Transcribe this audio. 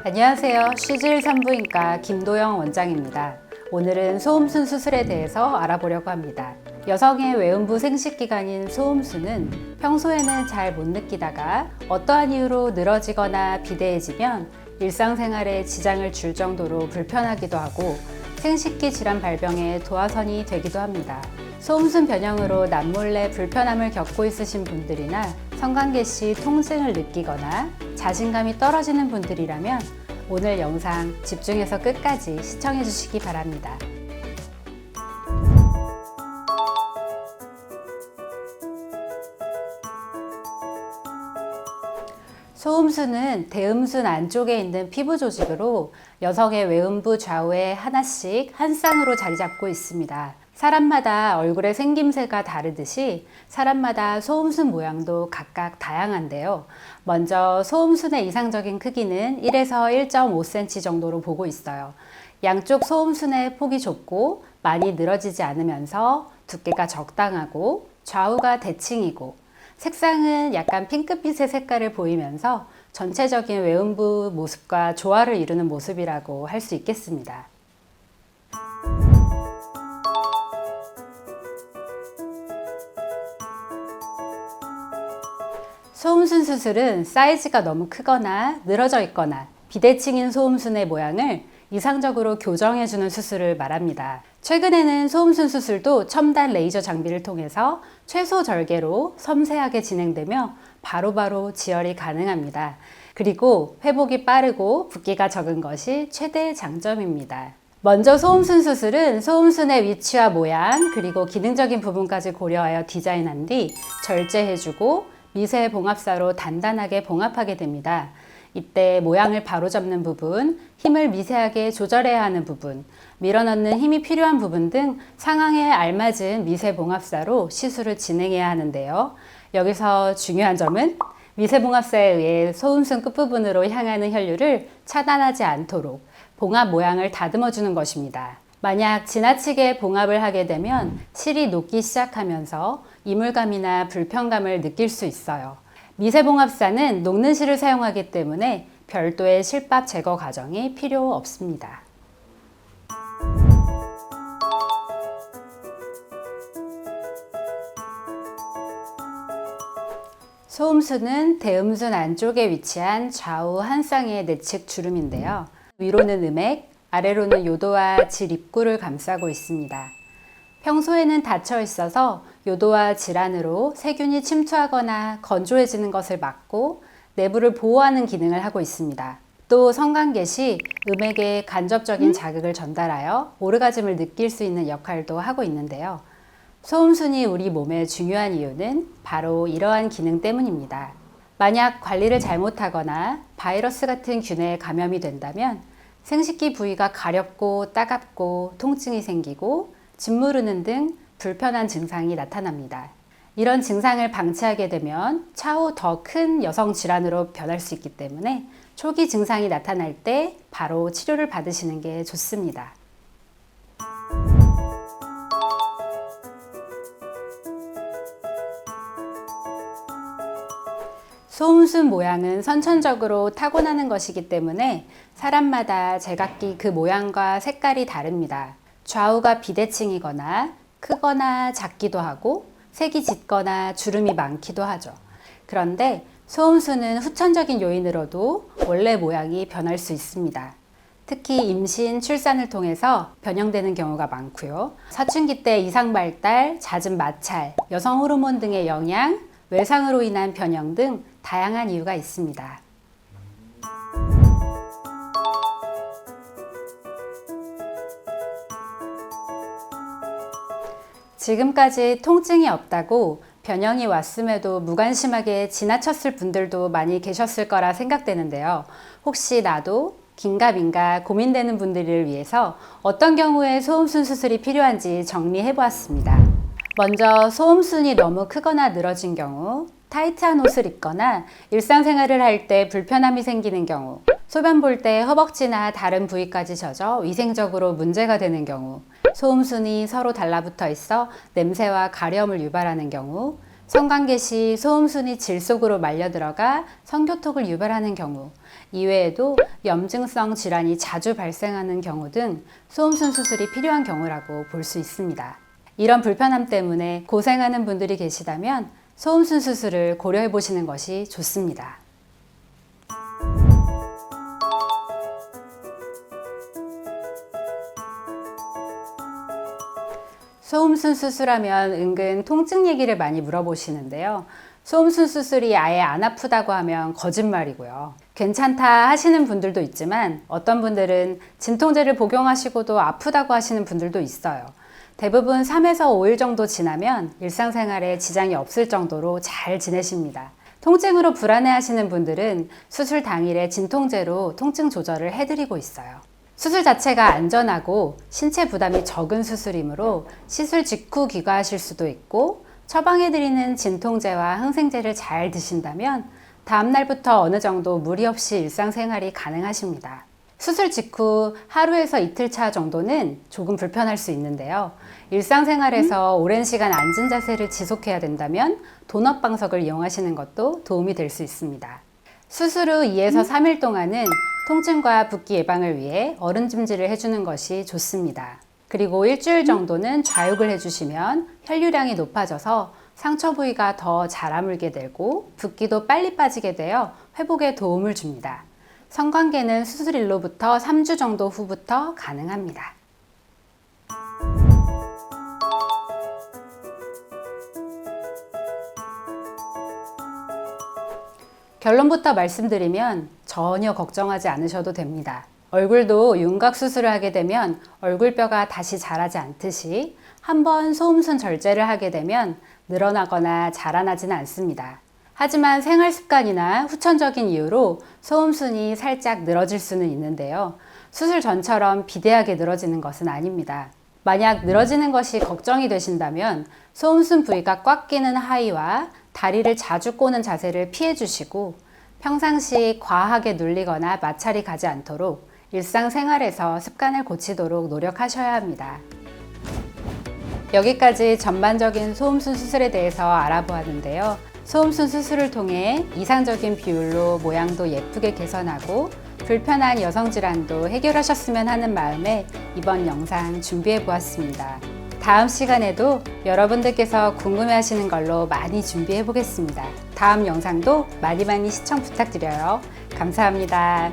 안녕하세요. 쉬질 산부인과 김도영 원장입니다. 오늘은 소음순 수술에 대해서 알아보려고 합니다. 여성의 외음부 생식기관인 소음순은 평소에는 잘 못 느끼다가 어떠한 이유로 늘어지거나 비대해지면 일상생활에 지장을 줄 정도로 불편하기도 하고 생식기 질환 발병의 도화선이 되기도 합니다. 소음순 변형으로 남몰래 불편함을 겪고 있으신 분들이나 성관계 시 통증을 느끼거나 자신감이 떨어지는 분들이라면 오늘 영상 집중해서 끝까지 시청해 주시기 바랍니다. 소음순은 대음순 안쪽에 있는 피부 조직으로 여성의 외음부 좌우에 하나씩 한 쌍으로 자리 잡고 있습니다. 사람마다 얼굴의 생김새가 다르듯이 사람마다 소음순 모양도 각각 다양한데요. 먼저 소음순의 이상적인 크기는 1에서 1.5cm 정도로 보고 있어요. 양쪽 소음순의 폭이 좁고 많이 늘어지지 않으면서 두께가 적당하고 좌우가 대칭이고 색상은 약간 핑크빛의 색깔을 보이면서 전체적인 외음부 모습과 조화를 이루는 모습이라고 할 수 있겠습니다. 소음순 수술은 사이즈가 너무 크거나 늘어져 있거나 비대칭인 소음순의 모양을 이상적으로 교정해주는 수술을 말합니다. 최근에는 소음순 수술도 첨단 레이저 장비를 통해서 최소 절개로 섬세하게 진행되며 바로바로 지혈이 가능합니다. 그리고 회복이 빠르고 붓기가 적은 것이 최대 장점입니다. 먼저 소음순 수술은 소음순의 위치와 모양 그리고 기능적인 부분까지 고려하여 디자인한 뒤 절제해주고 미세 봉합사로 단단하게 봉합하게 됩니다. 이때 모양을 바로잡는 부분, 힘을 미세하게 조절해야 하는 부분, 밀어넣는 힘이 필요한 부분 등 상황에 알맞은 미세 봉합사로 시술을 진행해야 하는데요. 여기서 중요한 점은 미세 봉합사에 의해 소음순 끝부분으로 향하는 혈류를 차단하지 않도록 봉합 모양을 다듬어 주는 것입니다. 만약 지나치게 봉합을 하게 되면 실이 녹기 시작하면서 이물감이나 불편감을 느낄 수 있어요. 미세봉합사는 녹는 실을 사용하기 때문에 별도의 실밥 제거 과정이 필요 없습니다. 소음순은 대음순 안쪽에 위치한 좌우 한 쌍의 내측 주름인데요. 위로는 음액, 아래로는 요도와 질 입구를 감싸고 있습니다. 평소에는 닫혀 있어서 요도와 질환으로 세균이 침투하거나 건조해지는 것을 막고 내부를 보호하는 기능을 하고 있습니다. 또 성관계 시 음액에 간접적인 자극을 전달하여 오르가즘을 느낄 수 있는 역할도 하고 있는데요. 소음순이 우리 몸에 중요한 이유는 바로 이러한 기능 때문입니다. 만약 관리를 잘못하거나 바이러스 같은 균에 감염이 된다면 생식기 부위가 가렵고 따갑고 통증이 생기고 짓 무르는 등 불편한 증상이 나타납니다. 이런 증상을 방치하게 되면 차후 더 큰 여성 질환으로 변할 수 있기 때문에 초기 증상이 나타날 때 바로 치료를 받으시는 게 좋습니다. 소음순 모양은 선천적으로 타고나는 것이기 때문에 사람마다 제각기 그 모양과 색깔이 다릅니다. 좌우가 비대칭이거나 크거나 작기도 하고 색이 짙거나 주름이 많기도 하죠. 그런데 소음순은 후천적인 요인으로도 원래 모양이 변할 수 있습니다. 특히 임신, 출산을 통해서 변형되는 경우가 많고요. 사춘기 때 이상 발달, 잦은 마찰, 여성 호르몬 등의 영향, 외상으로 인한 변형 등 다양한 이유가 있습니다. 지금까지 통증이 없다고 변형이 왔음에도 무관심하게 지나쳤을 분들도 많이 계셨을 거라 생각되는데요. 혹시 나도 긴가민가 고민되는 분들을 위해서 어떤 경우에 소음순 수술이 필요한지 정리해 보았습니다. 먼저 소음순이 너무 크거나 늘어진 경우, 타이트한 옷을 입거나 일상생활을 할 때 불편함이 생기는 경우, 소변 볼 때 허벅지나 다른 부위까지 젖어 위생적으로 문제가 되는 경우, 소음순이 서로 달라붙어 있어 냄새와 가려움을 유발하는 경우, 성관계 시 소음순이 질 속으로 말려 들어가 성교톡을 유발하는 경우, 이외에도 염증성 질환이 자주 발생하는 경우 등 소음순 수술이 필요한 경우라고 볼 수 있습니다. 이런 불편함 때문에 고생하는 분들이 계시다면 소음순 수술을 고려해 보시는 것이 좋습니다. 소음순 수술하면 은근 통증 얘기를 많이 물어보시는데요. 소음순 수술이 아예 안 아프다고 하면 거짓말이고요. 괜찮다 하시는 분들도 있지만 어떤 분들은 진통제를 복용하시고도 아프다고 하시는 분들도 있어요. 대부분 3에서 5일 정도 지나면 일상생활에 지장이 없을 정도로 잘 지내십니다. 통증으로 불안해 하시는 분들은 수술 당일에 진통제로 통증 조절을 해드리고 있어요. 수술 자체가 안전하고 신체 부담이 적은 수술이므로 시술 직후 귀가하실 수도 있고, 처방해드리는 진통제와 항생제를 잘 드신다면 다음 날부터 어느 정도 무리 없이 일상생활이 가능하십니다. 수술 직후 하루에서 이틀 차 정도는 조금 불편할 수 있는데요. 일상생활에서 오랜 시간 앉은 자세를 지속해야 된다면 돈업 방석을 이용하시는 것도 도움이 될 수 있습니다. 수술 후 2에서 3일 동안은 통증과 붓기 예방을 위해 얼음찜질을 해주는 것이 좋습니다. 그리고 일주일 정도는 좌욕을 해주시면 혈류량이 높아져서 상처 부위가 더 잘 아물게 되고 붓기도 빨리 빠지게 되어 회복에 도움을 줍니다. 성관계는 수술일로부터 3주 정도 후부터 가능합니다. 결론부터 말씀드리면 전혀 걱정하지 않으셔도 됩니다. 얼굴도 윤곽 수술을 하게 되면 얼굴뼈가 다시 자라지 않듯이 한번 소음순 절제를 하게 되면 늘어나거나 자라나지는 않습니다. 하지만 생활 습관이나 후천적인 이유로 소음순이 살짝 늘어질 수는 있는데요. 수술 전처럼 비대하게 늘어지는 것은 아닙니다. 만약 늘어지는 것이 걱정이 되신다면 소음순 부위가 꽉 끼는 하의와 다리를 자주 꼬는 자세를 피해 주시고, 평상시 과하게 눌리거나 마찰이 가지 않도록 일상생활에서 습관을 고치도록 노력하셔야 합니다. 여기까지 전반적인 소음순 수술에 대해서 알아보았는데요. 소음순 수술을 통해 이상적인 비율로 모양도 예쁘게 개선하고 불편한 여성 질환도 해결하셨으면 하는 마음에 이번 영상 준비해 보았습니다. 다음 시간에도 여러분들께서 궁금해하시는 걸로 많이 준비해 보겠습니다. 다음 영상도 많이 시청 부탁드려요. 감사합니다.